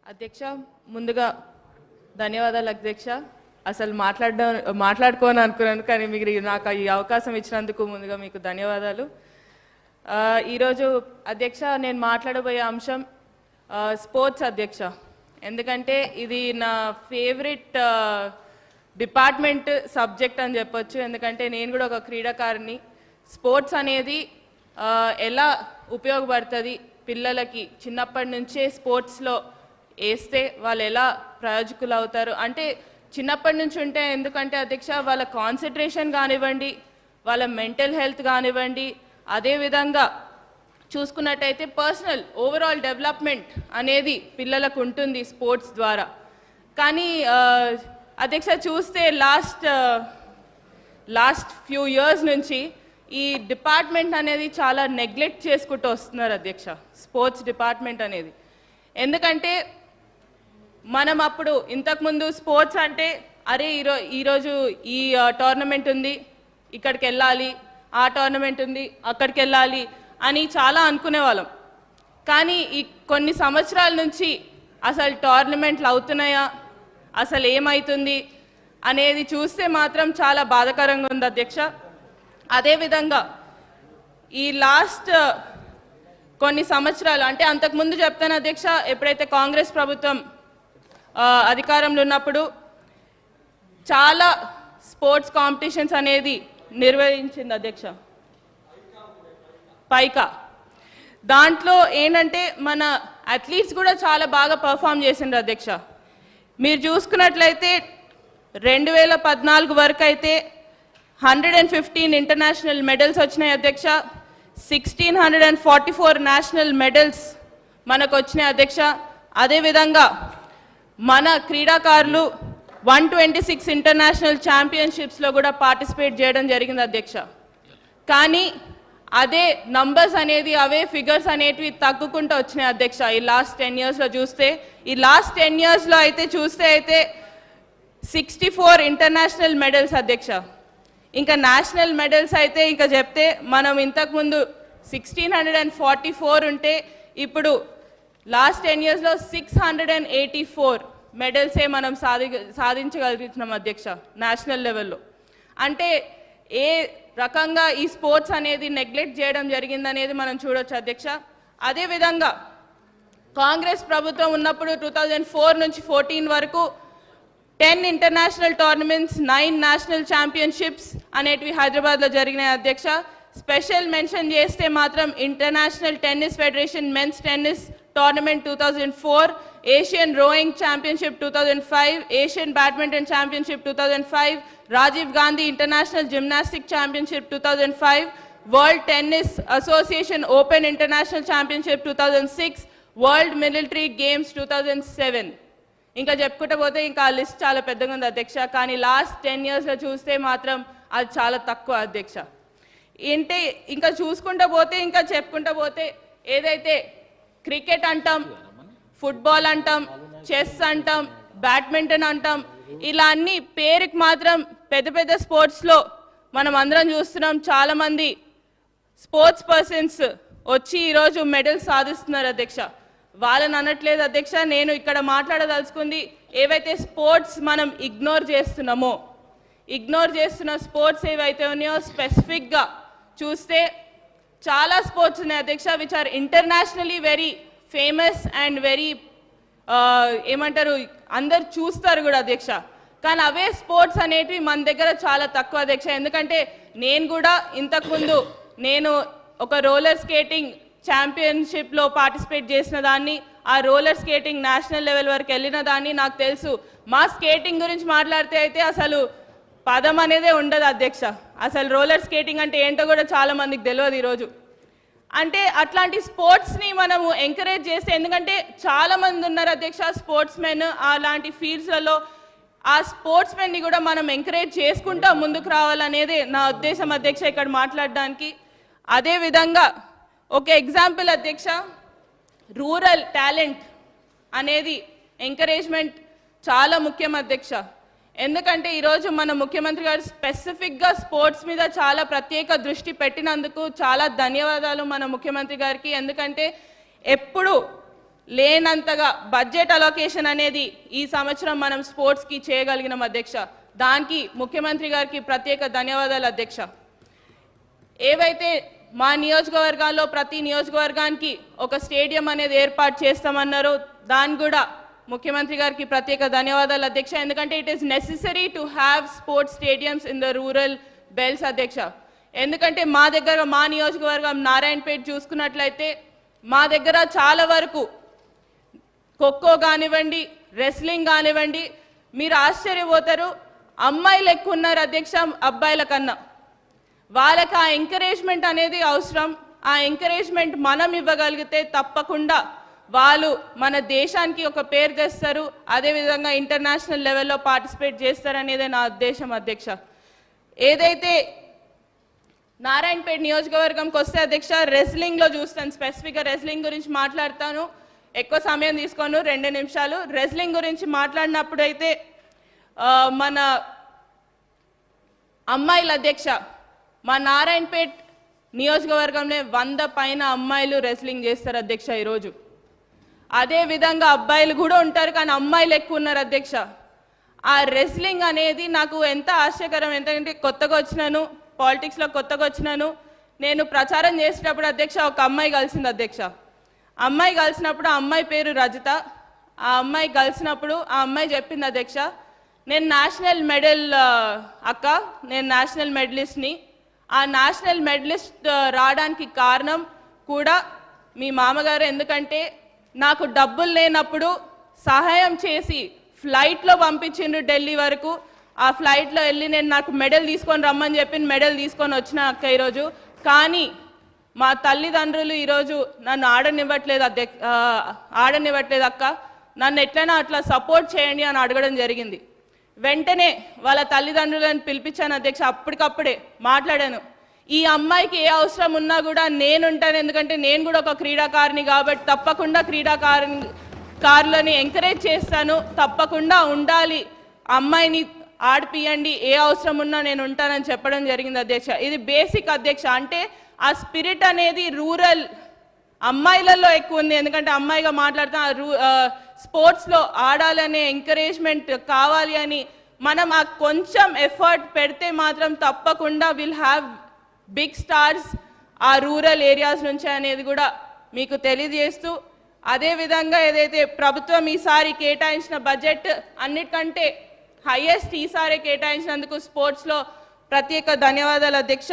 అధ్యక్ష ముందుగా ధన్యవాదాలు అధ్యక్ష. అసలు మాట్లాడుకోని అనుకున్నాను, కానీ మీరు నాకు ఈ అవకాశం ఇచ్చినందుకు ముందుగా మీకు ధన్యవాదాలు. ఈరోజు అధ్యక్ష నేను మాట్లాడబోయే అంశం స్పోర్ట్స్ అధ్యక్ష. ఎందుకంటే ఇది నా ఫేవరెట్ డిపార్ట్మెంట్ సబ్జెక్ట్ అని చెప్పొచ్చు. ఎందుకంటే నేను కూడా ఒక క్రీడాకారిని. స్పోర్ట్స్ అనేది ఎలా ఉపయోగపడుతుంది పిల్లలకి, చిన్నప్పటి నుంచే స్పోర్ట్స్లో వేస్తే వాళ్ళు ఎలా ప్రయోజకులు అవుతారు అంటే చిన్నప్పటి నుంచి ఉంటే, ఎందుకంటే అధ్యక్ష వాళ్ళ కాన్సన్ట్రేషన్ కానివ్వండి, వాళ్ళ మెంటల్ హెల్త్ కానివ్వండి, అదేవిధంగా చూసుకున్నట్టయితే పర్సనల్ ఓవరాల్ డెవలప్మెంట్ అనేది పిల్లలకు ఉంటుంది స్పోర్ట్స్ ద్వారా. కానీ అధ్యక్ష చూస్తే లాస్ట్ ఫ్యూ ఇయర్స్ నుంచి ఈ డిపార్ట్మెంట్ అనేది చాలా నెగ్లెక్ట్ చేసుకుంటూ వస్తున్నారు అధ్యక్ష, స్పోర్ట్స్ డిపార్ట్మెంట్ అనేది. ఎందుకంటే మనం అప్పుడు ఇంతకుముందు స్పోర్ట్స్ అంటే అరే ఈరోజు ఈ టోర్నమెంట్ ఉంది ఇక్కడికి వెళ్ళాలి, ఆ టోర్నమెంట్ ఉంది అక్కడికి వెళ్ళాలి అని చాలా అనుకునేవాళ్ళం. కానీ ఈ కొన్ని సంవత్సరాల నుంచి అసలు టోర్నమెంట్లు అవుతున్నాయా, అసలు ఏమవుతుంది అనేది చూస్తే మాత్రం చాలా బాధాకరంగా ఉంది అధ్యక్ష. అదేవిధంగా ఈ లాస్ట్ కొన్ని సంవత్సరాలు అంటే అంతకుముందు చెప్తాను అధ్యక్ష, ఎప్పుడైతే కాంగ్రెస్ ప్రభుత్వం అధికారంలో ఉన్నప్పుడు చాలా స్పోర్ట్స్ కాంపిటీషన్స్ అనేది నిర్వహించింది అధ్యక్ష. పైకా దాంట్లో ఏంటంటే మన అథ్లీట్స్ కూడా చాలా బాగా పర్ఫామ్ చేసిండ్రు అధ్యక్ష. మీరు చూసుకున్నట్లయితే 2014 వరకు అయితే 115 ఇంటర్నేషనల్ మెడల్స్ వచ్చినాయి అధ్యక్ష. 1644 నేషనల్ మెడల్స్ మనకు వచ్చినాయి అధ్యక్ష. అదేవిధంగా మన క్రీడాకారులు 126 ఇంటర్నేషనల్ ఛాంపియన్షిప్స్లో కూడా పార్టిసిపేట్ చేయడం జరిగింది అధ్యక్ష. కానీ అదే నంబర్స్ అనేది, అవే ఫిగర్స్ అనేటివి తగ్గుకుంటూ వచ్చినాయి అధ్యక్ష. ఈ లాస్ట్ 10 ఇయర్స్లో చూస్తే, ఈ లాస్ట్ 10 ఇయర్స్లో అయితే 64 ఇంటర్నేషనల్ మెడల్స్ అధ్యక్ష. ఇంకా నేషనల్ మెడల్స్ అయితే ఇంకా చెప్తే మనం ఇంతకుముందు 1644 ఉంటే ఇప్పుడు లాస్ట్ 10 ఇయర్స్లో 684 మెడల్సే మనం సాధించగలుగుతున్నాం అధ్యక్ష నేషనల్ లెవెల్లో. అంటే ఏ రకంగా ఈ స్పోర్ట్స్ అనేది నెగ్లెక్ట్ చేయడం జరిగిందనేది మనం చూడొచ్చు అధ్యక్ష. అదేవిధంగా కాంగ్రెస్ ప్రభుత్వం ఉన్నప్పుడు 2004 నుంచి 14 వరకు 10 ఇంటర్నేషనల్ టోర్నమెంట్స్, 9 నేషనల్ ఛాంపియన్షిప్స్ అనేటివి హైదరాబాద్లో జరిగినాయి అధ్యక్ష. స్పెషల్ మెన్షన్ చేస్తే మాత్రం international tennis federation men's tennis tournament 2004, Asian rowing championship 2005, Asian badminton championship 2005, Rajiv Gandhi international gymnastic championship 2005, world tennis association open international championship 2006, world military games 2007. ఇంకా చెప్పుకుంటూ పోతే ఇంకా ఆ లిస్ట్ చాలా పెద్దగా ఉంది అధ్యక్ష. కానీ లాస్ట్ 10 ఇయర్స్లో చూస్తే మాత్రం అది చాలా తక్కువ అధ్యక్ష. ఏంటి ఇంకా చూసుకుంటూ పోతే, ఇంకా చెప్పుకుంటూ పోతే ఏదైతే క్రికెట్ అంటాం, ఫుట్బాల్ అంటాం, చెస్ అంటాం, బ్యాడ్మింటన్ అంటాం, ఇలా అన్ని పేరుకి మాత్రం పెద్ద పెద్ద స్పోర్ట్స్లో మనం అందరం చూస్తున్నాం. చాలామంది స్పోర్ట్స్ పర్సన్స్ వచ్చి ఈరోజు మెడల్స్ సాధిస్తున్నారు అధ్యక్ష. వాళ్ళని అనట్లేదు అధ్యక్ష. నేను ఇక్కడ మాట్లాడదలుచుకుంది ఏవైతే స్పోర్ట్స్ మనం ఇగ్నోర్ చేస్తున్న స్పోర్ట్స్ ఏవైతే ఉన్నాయో స్పెసిఫిక్గా చూస్తే చాలా స్పోర్ట్స్ ఉన్నాయి అధ్యక్ష, which are internationally very famous and very ఏమంటారు అందరు చూస్తారు కూడా అధ్యక్ష. కానీ అవే స్పోర్ట్స్ అనేటివి మన దగ్గర చాలా తక్కువ అధ్యక్ష. ఎందుకంటే నేను కూడా ఇంతకుముందు ఒక రోలర్ స్కేటింగ్ ఛాంపియన్షిప్లో పార్టిసిపేట్ చేసిన దాన్ని, ఆ రోలర్ స్కేటింగ్ నేషనల్ లెవెల్ వరకు వెళ్ళిన దాన్ని, నాకు తెలుసు. మా స్కేటింగ్ గురించి మాట్లాడితే అయితే అసలు పదం అనేదే ఉండదు అధ్యక్ష. అసలు రోలర్ స్కేటింగ్ అంటే ఏంటో కూడా చాలా మందికి తెలియదు ఈరోజు. అంటే అట్లాంటి స్పోర్ట్స్ని మనము ఎంకరేజ్ చేస్తే, ఎందుకంటే చాలామంది ఉన్నారు అధ్యక్ష స్పోర్ట్స్ మెన్ అలాంటి ఫీల్డ్స్లలో, ఆ స్పోర్ట్స్ మెన్ని కూడా మనం ఎంకరేజ్ చేసుకుంటూ ముందుకు రావాలనేది నా ఉద్దేశం అధ్యక్ష ఇక్కడ మాట్లాడడానికి. అదేవిధంగా ఒక ఎగ్జాంపుల్ అధ్యక్ష, రూరల్ టాలెంట్ అనేది ఎంకరేజ్మెంట్ చాలా ముఖ్యం అధ్యక్ష. ఎందుకంటే ఈరోజు మన ముఖ్యమంత్రి గారు స్పెసిఫిక్గా స్పోర్ట్స్ మీద చాలా ప్రత్యేక దృష్టి పెట్టినందుకు చాలా ధన్యవాదాలు మన ముఖ్యమంత్రి గారికి. ఎందుకంటే ఎప్పుడు లేనంతగా బడ్జెట్ అలొకేషన్ అనేది ఈ సంవత్సరం మనం స్పోర్ట్స్కి చేయగలిగినాం అధ్యక్ష. దానికి ముఖ్యమంత్రి గారికి ప్రత్యేక ధన్యవాదాలు అధ్యక్ష. ఏవైతే మా నియోజకవర్గాల్లో ప్రతి నియోజకవర్గానికి ఒక స్టేడియం అనేది ఏర్పాటు చేస్తామన్నారో దాన్ని కూడా ముఖ్యమంత్రి గారికి ప్రత్యేక ధన్యవాదాలు అధ్యక్ష. ఎందుకంటే it is necessary to have sports stadiums in the rural belts అధ్యక్ష. ఎందుకంటే మా దగ్గర మా నియోజకవర్గం నారాయణపేట చూసుకున్నట్లయితే మా దగ్గర చాలా వరకు ఖోఖో కానివ్వండి, రెస్లింగ్ కానివ్వండి, మీరు ఆశ్చర్యపోతారు, అమ్మాయిలు ఎక్కువ ఉన్నారు అధ్యక్ష అబ్బాయిల కన్నా. వాళ్ళకి ఆ ఎంకరేజ్మెంట్ అనేది అవసరం. ఆ ఎంకరేజ్మెంట్ మనం ఇవ్వగలిగితే తప్పకుండా వాళ్ళు మన దేశానికి ఒక పేరు తెస్తారు, అదేవిధంగా ఇంటర్నేషనల్ లెవెల్లో పార్టిసిపేట్ చేస్తారనేదే నా ఉద్దేశం అధ్యక్ష. ఏదైతే నారాయణపేట నియోజకవర్గంకి వస్తే అధ్యక్ష రెస్లింగ్లో చూస్తాను, స్పెసిఫిక్గా రెస్లింగ్ గురించి మాట్లాడతాను. ఎక్కువ సమయం తీసుకోను, 2 నిమిషాలు. రెస్లింగ్ గురించి మాట్లాడినప్పుడు అయితే మన అమ్మాయిల అధ్యక్ష మా నారాయణపేట నియోజకవర్గంలో 100 పైన అమ్మాయిలు రెస్లింగ్ చేస్తారు అధ్యక్ష ఈరోజు. అదేవిధంగా అబ్బాయిలు కూడా ఉంటారు, కానీ అమ్మాయిలు ఎక్కువ ఉన్నారు అధ్యక్ష. ఆ రెస్లింగ్ అనేది నాకు ఎంత ఆశ్చర్యకరం, ఎందుకంటే కొత్తగా వచ్చినాను, పాలిటిక్స్లో కొత్తగా వచ్చినాను. నేను ప్రచారం చేసేటప్పుడు అధ్యక్ష ఒక అమ్మాయి కలిసింది అధ్యక్ష. అమ్మాయి కలిసినప్పుడు ఆ అమ్మాయి పేరు రజిత. ఆ అమ్మాయి కలిసినప్పుడు ఆ అమ్మాయి చెప్పింది అధ్యక్ష, నేను నేషనల్ మెడల్ అక్క, నేను నేషనల్ మెడలిస్ట్ని. ఆ నేషనల్ మెడలిస్ట్ రావడానికి కారణం కూడా మీ మామగారు. ఎందుకంటే నాకు డబ్బులు లేనప్పుడు సహాయం చేసి ఫ్లైట్లో పంపించిండ్రు ఢిల్లీ వరకు. ఆ ఫ్లైట్లో వెళ్ళి నేను నాకు మెడల్ తీసుకొని రమ్మని చెప్పి మెడల్ తీసుకొని వచ్చిన అక్క ఈరోజు. కానీ మా తల్లిదండ్రులు ఈరోజు నన్ను ఆడనివ్వట్లేదు అక్క, నన్ను ఎట్లైనా అట్లా సపోర్ట్ చేయండి అని అడగడం జరిగింది. వెంటనే వాళ్ళ తల్లిదండ్రులను పిలిపించాను అధ్యక్ష. అప్పటికప్పుడే మాట్లాడాను, ఈ అమ్మాయికి ఏ అవసరం ఉన్నా కూడా నేనుంటాను, ఎందుకంటే నేను కూడా ఒక క్రీడాకారిని కాబట్టి తప్పకుండా క్రీడాకారులని ఎంకరేజ్ చేస్తాను, తప్పకుండా ఉండాలి, అమ్మాయిని ఆడిపియండి, ఏ అవసరం ఉన్నా నేను ఉంటానని చెప్పడం జరిగింది అధ్యక్ష. ఇది బేసిక్ అధ్యక్ష. అంటే ఆ స్పిరిట్ అనేది రూరల్ అమ్మాయిలలో ఎక్కువ ఉంది. ఎందుకంటే అమ్మాయిగా మాట్లాడుతూ స్పోర్ట్స్లో ఆడాలనే ఎంకరేజ్మెంట్ కావాలి అని మనం ఆ కొంచెం ఎఫర్ట్ పెడితే మాత్రం తప్పకుండా విల్ హ్యావ్ బిగ్ స్టార్స్ ఆ రూరల్ ఏరియాస్ నుంచి అనేది కూడా మీకు తెలియజేస్తూ, అదేవిధంగా ఏదైతే ప్రభుత్వం ఈసారి కేటాయించిన బడ్జెట్ అన్నిటికంటే హైయెస్ట్ ఈసారి కేటాయించినందుకు స్పోర్ట్స్లో ప్రత్యేక ధన్యవాదాలు అధ్యక్ష.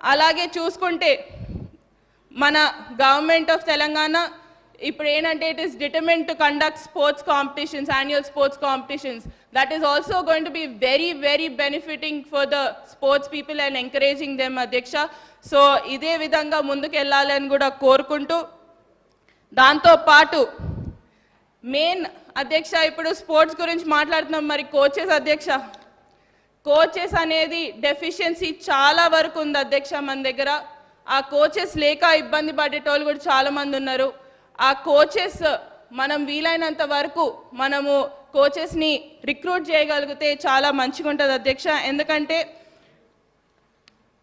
అలాగే చూసుకుంటే మన గవర్నమెంట్ ఆఫ్ తెలంగాణ ఇప్పుడు ఏంటంటే it is determined to conduct sports competitions, annual sports competitions. That is also going to be very very benefiting for the sports people and encouraging them అధ్యక్ష. సో ఇదే విధంగా ముందుకు వెళ్ళాలని కూడా కోరుకుంటూ, దాంతోపాటు మెయిన్ అధ్యక్ష ఇప్పుడు స్పోర్ట్స్ గురించి మాట్లాడుతున్నాం. మరి కోచెస్ అధ్యక్ష, కోచెస్ అనేది డెఫిషియన్సీ చాలా వరకు ఉంది అధ్యక్ష మన దగ్గర. ఆ కోచెస్ లేక ఇబ్బంది పడేటోళ్ళు కూడా చాలామంది ఉన్నారు. ఆ కోచెస్ మనం వీలైనంత వరకు మనము కోచెస్ని రిక్రూట్ చేయగలిగితే చాలా మంచిగా ఉంటుంది అధ్యక్ష. ఎందుకంటే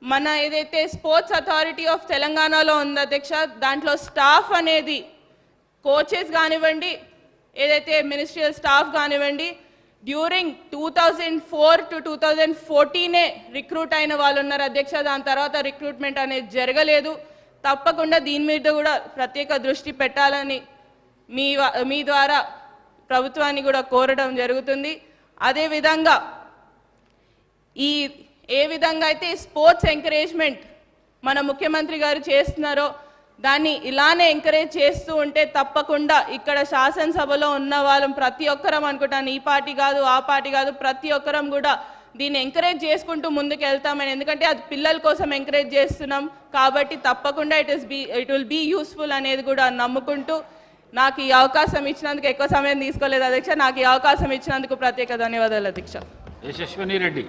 మన ఏదైతే స్పోర్ట్స్ అథారిటీ ఆఫ్ తెలంగాణలో ఉంది అధ్యక్ష, దాంట్లో స్టాఫ్ అనేది కోచెస్ కానివ్వండి, ఏదైతే మినిస్ట్రియల్ స్టాఫ్ కానివ్వండి, డ్యూరింగ్ 2004 to 2014 రిక్రూట్ అయిన వాళ్ళు ఉన్నారు అధ్యక్ష. దాని తర్వాత రిక్రూట్మెంట్ అనేది జరగలేదు. తప్పకుండా దీని మీద కూడా ప్రత్యేక దృష్టి పెట్టాలని మీ ద్వారా ప్రభుత్వాన్ని కూడా కోరడం జరుగుతుంది. అదేవిధంగా ఏ విధంగా అయితే స్పోర్ట్స్ ఎంకరేజ్మెంట్ మన ముఖ్యమంత్రి గారు చేస్తున్నారో దాన్ని ఇలానే ఎంకరేజ్ చేస్తూ ఉంటే తప్పకుండా ఇక్కడ శాసనసభలో ఉన్న వాళ్ళం ప్రతి ఒక్కరం అనుకుంటాను, ఈ పార్టీ కాదు ఆ పార్టీ కాదు, ప్రతి ఒక్కరం కూడా దీన్ని ఎంకరేజ్ చేసుకుంటూ ముందుకు వెళ్తామని. ఎందుకంటే అది పిల్లల కోసం ఎంకరేజ్ చేస్తున్నాం కాబట్టి తప్పకుండా ఇట్ విల్ బీ యూస్ఫుల్ అనేది కూడా నమ్ముకుంటూ, నాకు ఈ అవకాశం ఇచ్చినందుకు, ఎక్కువ సమయం తీసుకోలేదు అధ్యక్ష, నాకు ఈ అవకాశం ఇచ్చినందుకు ప్రత్యేక ధన్యవాదాలు అధ్యక్ష. యశస్విని రెడ్డి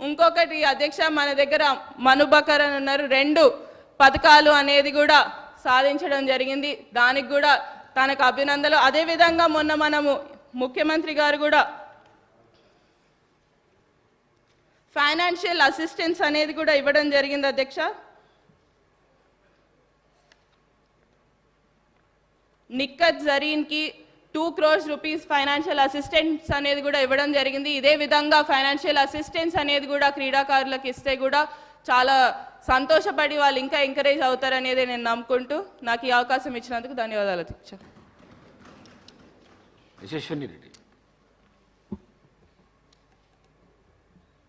ఇంకొకటి అధ్యక్ష, మన దగ్గర మనుబకర్ అని ఉన్నారు, 2 పథకాలు అనేది కూడా సాధించడం జరిగింది. దానికి కూడా తనకు అభినందనలు. అదేవిధంగా మొన్న మనము ముఖ్యమంత్రి గారు కూడా ఫైనాన్షియల్ అసిస్టెన్స్ అనేది కూడా ఇవ్వడం జరిగింది అధ్యక్ష. నిక్కత్ జరీన్కి 2 crores రూపీస్ ఫైనాన్షియల్ అసిస్టెన్స్ అనేది కూడా ఇవ్వడం జరిగింది. ఇదే విధంగా ఫైనాన్షియల్ అసిస్టెన్స్ అనేది కూడా క్రీడాకారులకు ఇస్తే కూడా చాలా సంతోషపడి వాళ్ళు ఇంకా ఎంకరేజ్ అవుతారనేది నేను నమ్ముకుంటూ నాకు ఈ అవకాశం ఇచ్చినందుకు ధన్యవాదాలు అధ్యక్ష. యశస్విని రెడ్డి.